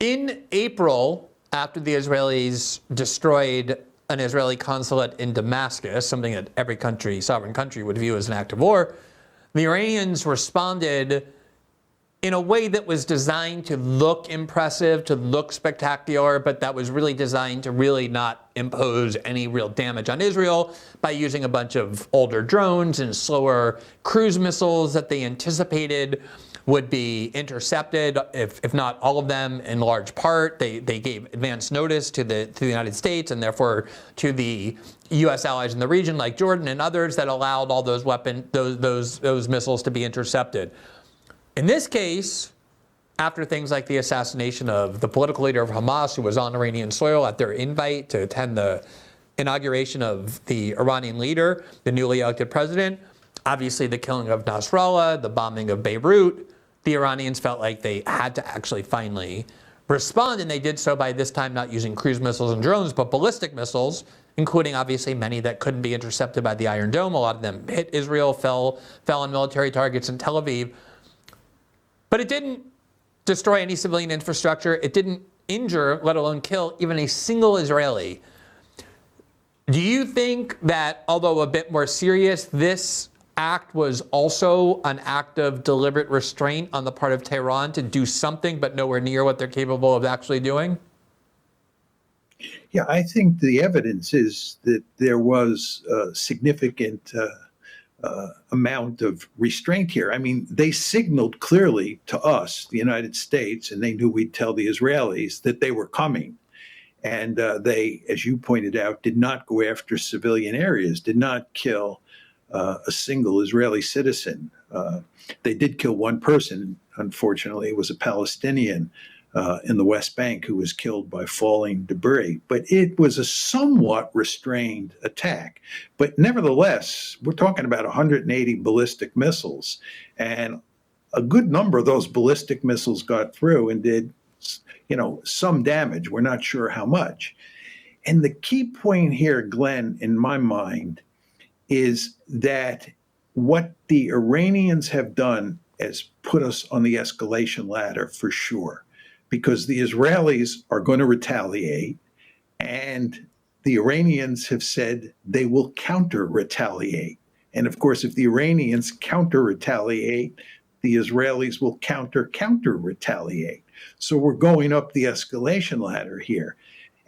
In April, after the Israelis destroyed an Israeli consulate in Damascus, something that every country, sovereign country, would view as an act of war, the Iranians responded in a way that was designed to look impressive, to look spectacular, but that was really designed to really not impose any real damage on Israel by using a bunch of older drones and slower cruise missiles that they anticipated would be intercepted, if not all of them, in large part. They gave advance notice to the United States and therefore to the U.S. allies in the region, like Jordan and others, that allowed all those those missiles to be intercepted. In this case, after things like the assassination of the political leader of Hamas, who was on Iranian soil at their invite to attend the inauguration of the Iranian leader, the newly elected president, obviously the killing of Nasrallah, the bombing of Beirut, the Iranians felt like they had to actually finally respond, and they did so by this time not using cruise missiles and drones, but ballistic missiles, including obviously many that couldn't be intercepted by the Iron Dome. A lot of them hit Israel, fell on military targets in Tel Aviv. But it didn't destroy any civilian infrastructure. It didn't injure, let alone kill, even a single Israeli. Do you think that, although a bit more serious, this act was also an act of deliberate restraint on the part of Tehran to do something, but nowhere near what they're capable of actually doing? Yeah, I think the evidence is that there was a significant amount of restraint here. I mean, they signaled clearly to us, the United States, and they knew we'd tell the Israelis that they were coming. And they, as you pointed out, did not go after civilian areas, did not kill a single Israeli citizen. They did kill one person, unfortunately. It was a Palestinian in the West Bank who was killed by falling debris. But it was a somewhat restrained attack. But nevertheless, we're talking about 180 ballistic missiles. And a good number of those ballistic missiles got through and did, some damage. We're not sure how much. And the key point here, Glenn, in my mind, is that what the Iranians have done is put us on the escalation ladder for sure, because the Israelis are going to retaliate, and the Iranians have said they will counter-retaliate. And of course, if the Iranians counter-retaliate, the Israelis will counter-retaliate. So we're going up the escalation ladder here.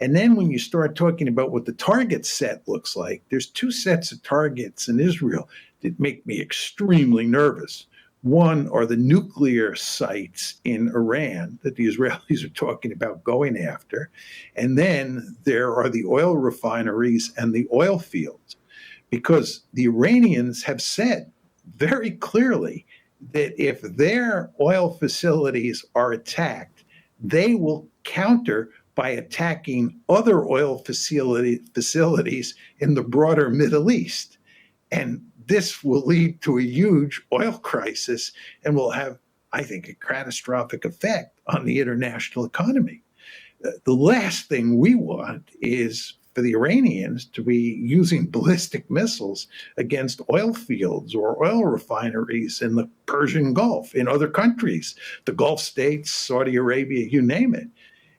And then when you start talking about what the target set looks like, there's two sets of targets in Israel that make me extremely nervous. One are the nuclear sites in Iran that the Israelis are talking about going after. And then there are the oil refineries and the oil fields, because the Iranians have said very clearly that if their oil facilities are attacked, they will counter by attacking other oil facilities in the broader Middle East. And this will lead to a huge oil crisis and will have, I think, a catastrophic effect on the international economy. The last thing we want is for the Iranians to be using ballistic missiles against oil fields or oil refineries in the Persian Gulf, in other countries, the Gulf states, Saudi Arabia, you name it.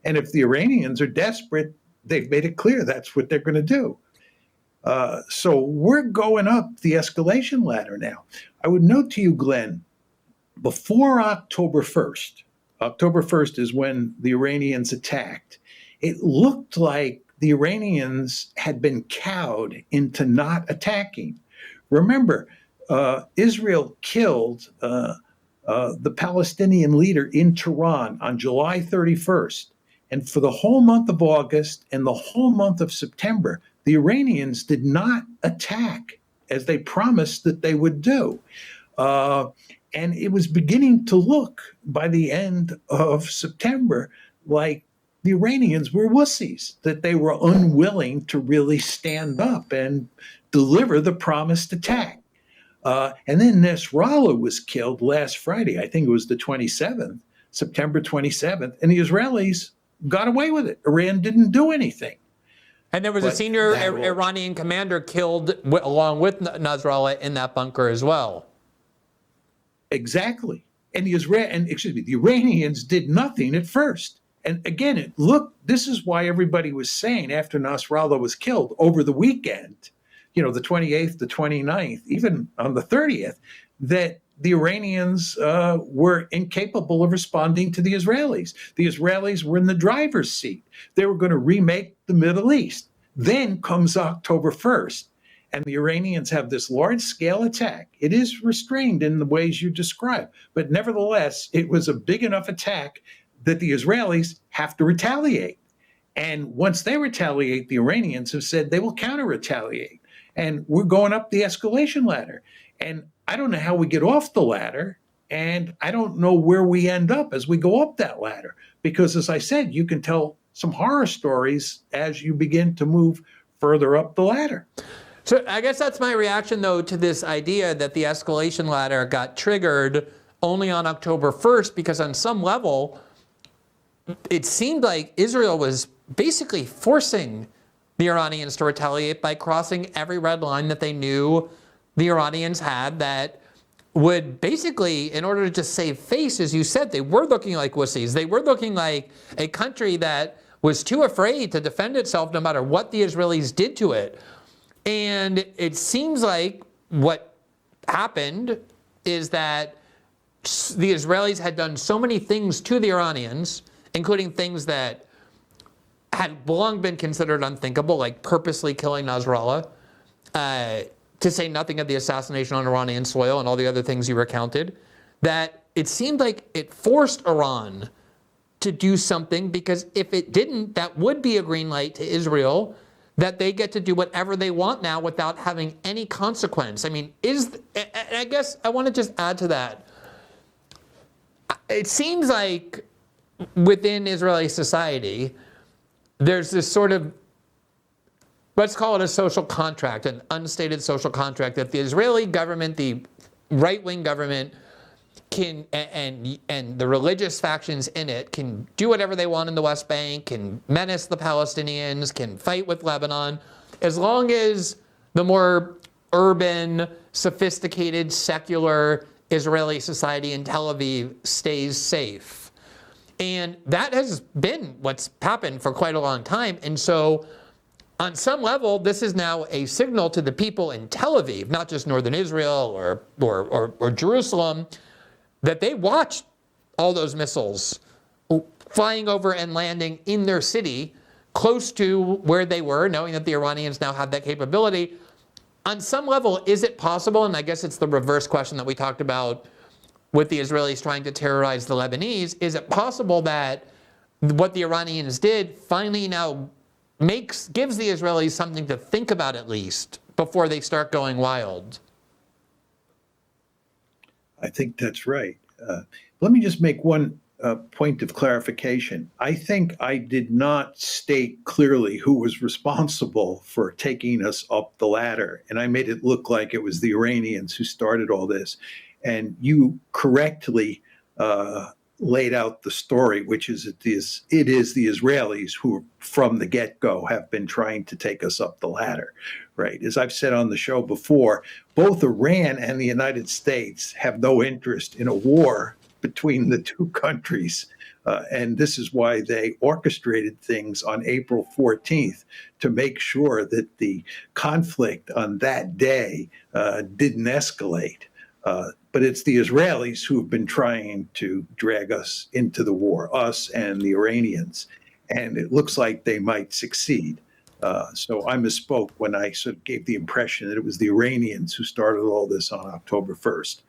And if the Iranians are desperate, they've made it clear that's what they're going to do. So we're going up the escalation ladder now. I would note to you, Glenn, before October 1st is when the Iranians attacked, it looked like the Iranians had been cowed into not attacking. Remember, Israel killed the Palestinian leader in Tehran on July 31st. And for the whole month of August and the whole month of September, the Iranians did not attack as they promised that they would do. And it was beginning to look by the end of September like the Iranians were wussies, that they were unwilling to really stand up and deliver the promised attack. And then Nasrallah was killed last Friday. I think it was the 27th, September 27th, and the Israelis got away with it. Iran didn't do anything. And there was a senior Iranian commander killed along with Nasrallah in that bunker as well. Exactly. And the Iranians did nothing at first. And again, look, this is why everybody was saying after Nasrallah was killed over the weekend, the 28th, the 29th, even on the 30th, that the Iranians were incapable of responding to the Israelis. The Israelis were in the driver's seat. They were going to remake the Middle East. Then comes October 1st, and the Iranians have this large-scale attack. It is restrained in the ways you describe, but nevertheless, it was a big enough attack that the Israelis have to retaliate. And once they retaliate, the Iranians have said they will counter-retaliate. And we're going up the escalation ladder. And I don't know how we get off the ladder, and I don't know where we end up as we go up that ladder. Because as I said, you can tell some horror stories as you begin to move further up the ladder. So I guess that's my reaction, though, to this idea that the escalation ladder got triggered only on October 1st, because on some level, it seemed like Israel was basically forcing the Iranians to retaliate by crossing every red line that they knew the Iranians had that would basically, in order to just save face, as you said, they were looking like wussies. They were looking like a country that was too afraid to defend itself no matter what the Israelis did to it. And it seems like what happened is that the Israelis had done so many things to the Iranians, including things that had long been considered unthinkable, like purposely killing Nasrallah, to say nothing of the assassination on Iranian soil and all the other things you recounted, that it seemed like it forced Iran to do something, because if it didn't, that would be a green light to Israel that they get to do whatever they want now without having any consequence. I mean, I guess I want to just add to that. It seems like within Israeli society, there's this sort of, let's call it a social contract, an unstated social contract, that the Israeli government, the right-wing government, can, and the religious factions in it can do whatever they want in the West Bank, can menace the Palestinians, can fight with Lebanon, as long as the more urban, sophisticated, secular Israeli society in Tel Aviv stays safe. And that has been what's happened for quite a long time. And so on some level, this is now a signal to the people in Tel Aviv, not just northern Israel or Jerusalem, that they watched all those missiles flying over and landing in their city, close to where they were, knowing that the Iranians now had that capability. On some level, is it possible, and I guess it's the reverse question that we talked about with the Israelis trying to terrorize the Lebanese, is it possible that what the Iranians did finally now gives the Israelis something to think about, at least, before they start going wild? I think that's right. Let me just make one point of clarification. I think I did not state clearly who was responsible for taking us up the ladder, and I made it look like it was the Iranians who started all this. And you correctly laid out the story, which is it is the Israelis who, from the get-go, have been trying to take us up the ladder, right? As I've said on the show before, both Iran and the United States have no interest in a war between the two countries. And this is why they orchestrated things on April 14th to make sure that the conflict on that day didn't escalate. But it's the Israelis who have been trying to drag us into the war, us and the Iranians. And it looks like they might succeed. So I misspoke when I sort of gave the impression that it was the Iranians who started all this on October 1st.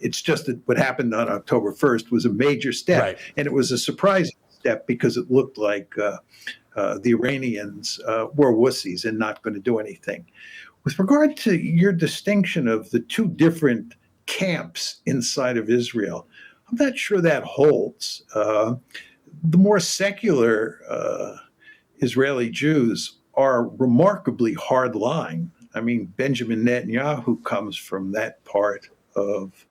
It's just that what happened on October 1st was a major step. Right. And it was a surprising step because it looked like the Iranians were wussies and not going to do anything. With regard to your distinction of the two different camps inside of Israel, I'm not sure that holds. The more secular Israeli Jews are remarkably hardline. I mean, Benjamin Netanyahu comes from that part of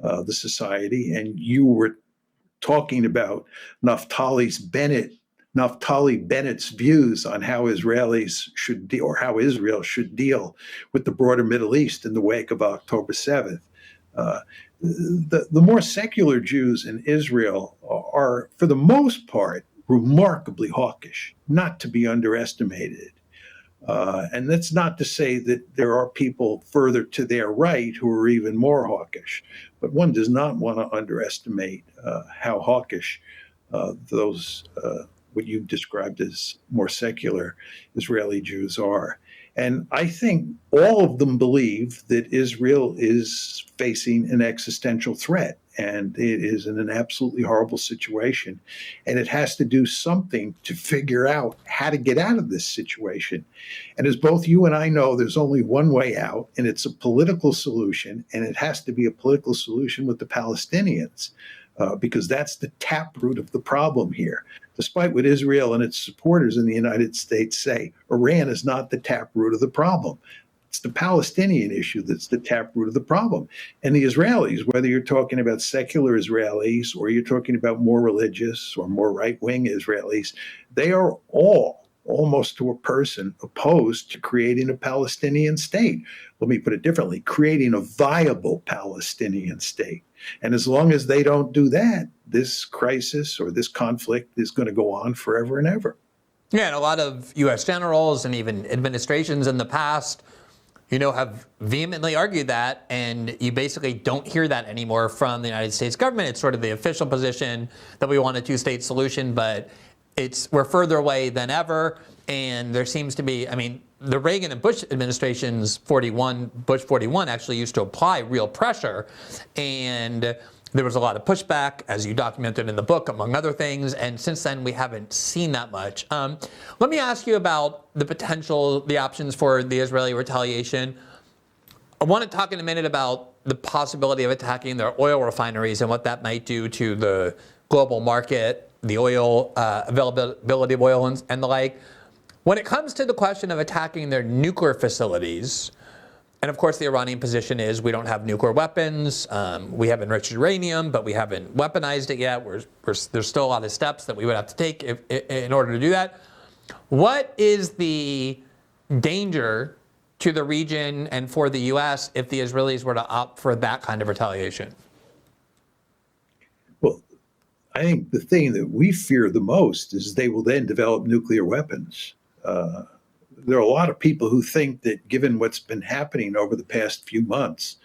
the society, and you were talking about Naftali Bennett's views on how Israelis should deal, or how Israel should deal with the broader Middle East in the wake of October 7th. The more secular Jews in Israel are, for the most part, remarkably hawkish, not to be underestimated. And that's not to say that there are people further to their right who are even more hawkish, but one does not want to underestimate how hawkish those, what you described as more secular Israeli Jews are. And I think all of them believe that Israel is facing an existential threat, and it is in an absolutely horrible situation. And it has to do something to figure out how to get out of this situation. And as both you and I know, there's only one way out, and it's a political solution, and it has to be a political solution with the Palestinians, because that's the taproot of the problem here. Despite what Israel and its supporters in the United States say, Iran is not the taproot of the problem. It's the Palestinian issue that's the taproot of the problem. And the Israelis, whether you're talking about secular Israelis or you're talking about more religious or more right-wing Israelis, they are all, almost to a person, opposed to creating a Palestinian state. Let me put it differently, creating a viable Palestinian state. And as long as they don't do that, this crisis or this conflict is going to go on forever and ever. Yeah, and a lot of U.S. generals and even administrations in the past, have vehemently argued that, and you basically don't hear that anymore from the United States government. It's sort of the official position that we want a two-state solution, but we're further away than ever, and there seems to be, the Reagan and Bush administrations, Bush 41 actually used to apply real pressure, and there was a lot of pushback, as you documented in the book, among other things, and since then we haven't seen that much. Let me ask you about the options for the Israeli retaliation. I want to talk in a minute about the possibility of attacking their oil refineries and what that might do to the global market, the oil availability of oil and the like. When it comes to the question of attacking their nuclear facilities, and of course the Iranian position is we don't have nuclear weapons, we have enriched uranium, but we haven't weaponized it yet. There's still a lot of steps that we would have to take in order to do that. What is the danger to the region and for the U.S. if the Israelis were to opt for that kind of retaliation? Well, I think the thing that we fear the most is they will then develop nuclear weapons. There are a lot of people who think that given what's been happening over the past few months,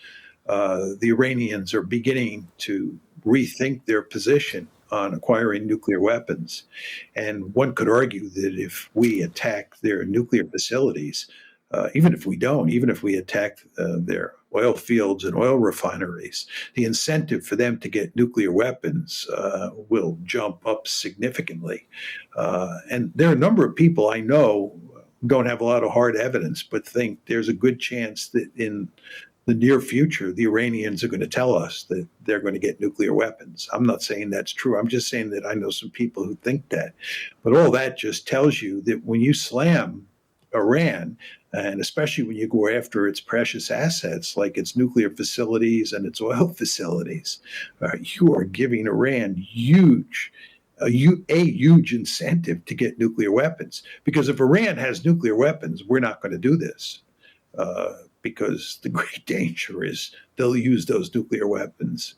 the Iranians are beginning to rethink their position on acquiring nuclear weapons. And one could argue that if we attack their nuclear facilities, even if we attack their oil fields and oil refineries, the incentive for them to get nuclear weapons will jump up significantly. And there are a number of people I know don't have a lot of hard evidence, but think there's a good chance that in the near future, the Iranians are going to tell us that they're going to get nuclear weapons. I'm not saying that's true. I'm just saying that I know some people who think that. But all that just tells you that when you slam Iran, and especially when you go after its precious assets like its nuclear facilities and its oil facilities, you are giving Iran a huge incentive to get nuclear weapons. Because if Iran has nuclear weapons, we're not going to do this. Because the great danger is they'll use those nuclear weapons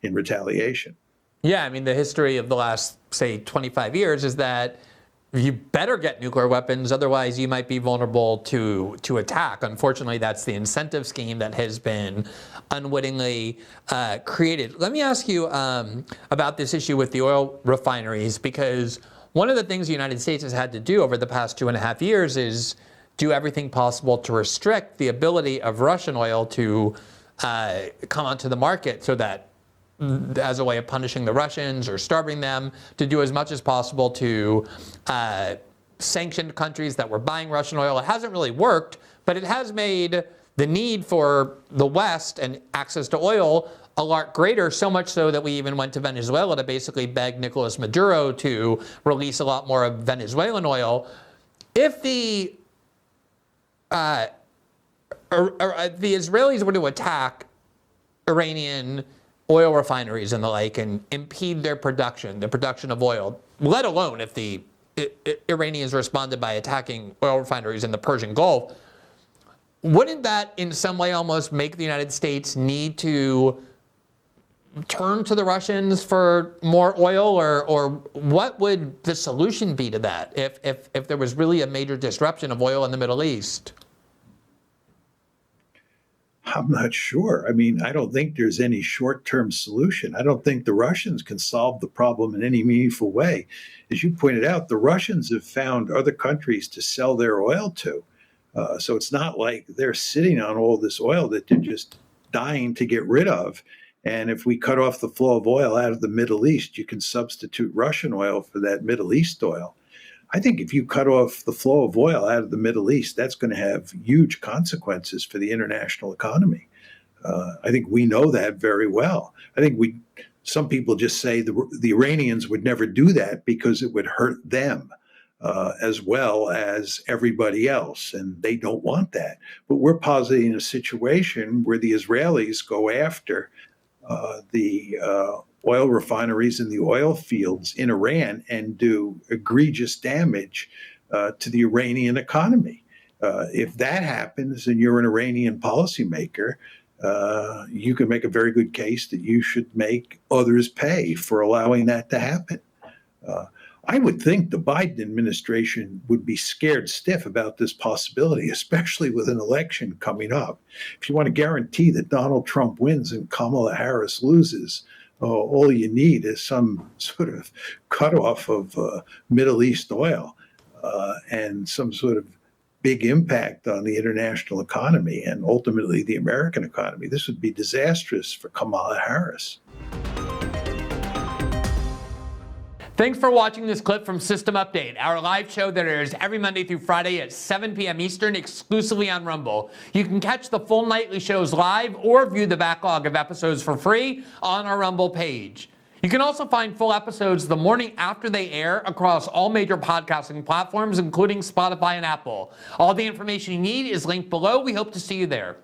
in retaliation. Yeah, the history of the last, say, 25 years is that you better get nuclear weapons, otherwise you might be vulnerable to attack. Unfortunately, that's the incentive scheme that has been unwittingly created. Let me ask you about this issue with the oil refineries, because one of the things the United States has had to do over the past 2.5 years is do everything possible to restrict the ability of Russian oil to come onto the market, so that as a way of punishing the Russians or starving them, to do as much as possible to sanction countries that were buying Russian oil. It hasn't really worked, but it has made the need for the West and access to oil a lot greater, so much so that we even went to Venezuela to basically beg Nicolas Maduro to release a lot more of Venezuelan oil. If the Israelis were to attack Iranian oil refineries and the like and impede their production, the production of oil, let alone if the Iranians responded by attacking oil refineries in the Persian Gulf, wouldn't that in some way almost make the United States need to turn to the Russians for more oil, or what would the solution be to that if there was really a major disruption of oil in the Middle East? I'm not sure. I mean, I don't think there's any short-term solution. I don't think the Russians can solve the problem in any meaningful way. As you pointed out, the Russians have found other countries to sell their oil to. So it's not like they're sitting on all this oil that they're just dying to get rid of. And if we cut off the flow of oil out of the Middle East, you can substitute Russian oil for that Middle East oil. I think if you cut off the flow of oil out of the Middle East, that's going to have huge consequences for the international economy. I think we know that very well. I think some people just say the Iranians would never do that because it would hurt them as well as everybody else, and they don't want that. But we're positing a situation where the Israelis go after the oil refineries and the oil fields in Iran and do egregious damage to the Iranian economy. If that happens and you're an Iranian policymaker, you can make a very good case that you should make others pay for allowing that to happen. I would think the Biden administration would be scared stiff about this possibility, especially with an election coming up. If you want to guarantee that Donald Trump wins and Kamala Harris loses, all you need is some sort of cutoff of Middle East oil and some sort of big impact on the international economy and ultimately the American economy. This would be disastrous for Kamala Harris. Thanks for watching this clip from System Update, our live show that airs every Monday through Friday at 7 p.m. Eastern exclusively on Rumble. You can catch the full nightly shows live or view the backlog of episodes for free on our Rumble page. You can also find full episodes the morning after they air across all major podcasting platforms, including Spotify and Apple. All the information you need is linked below. We hope to see you there.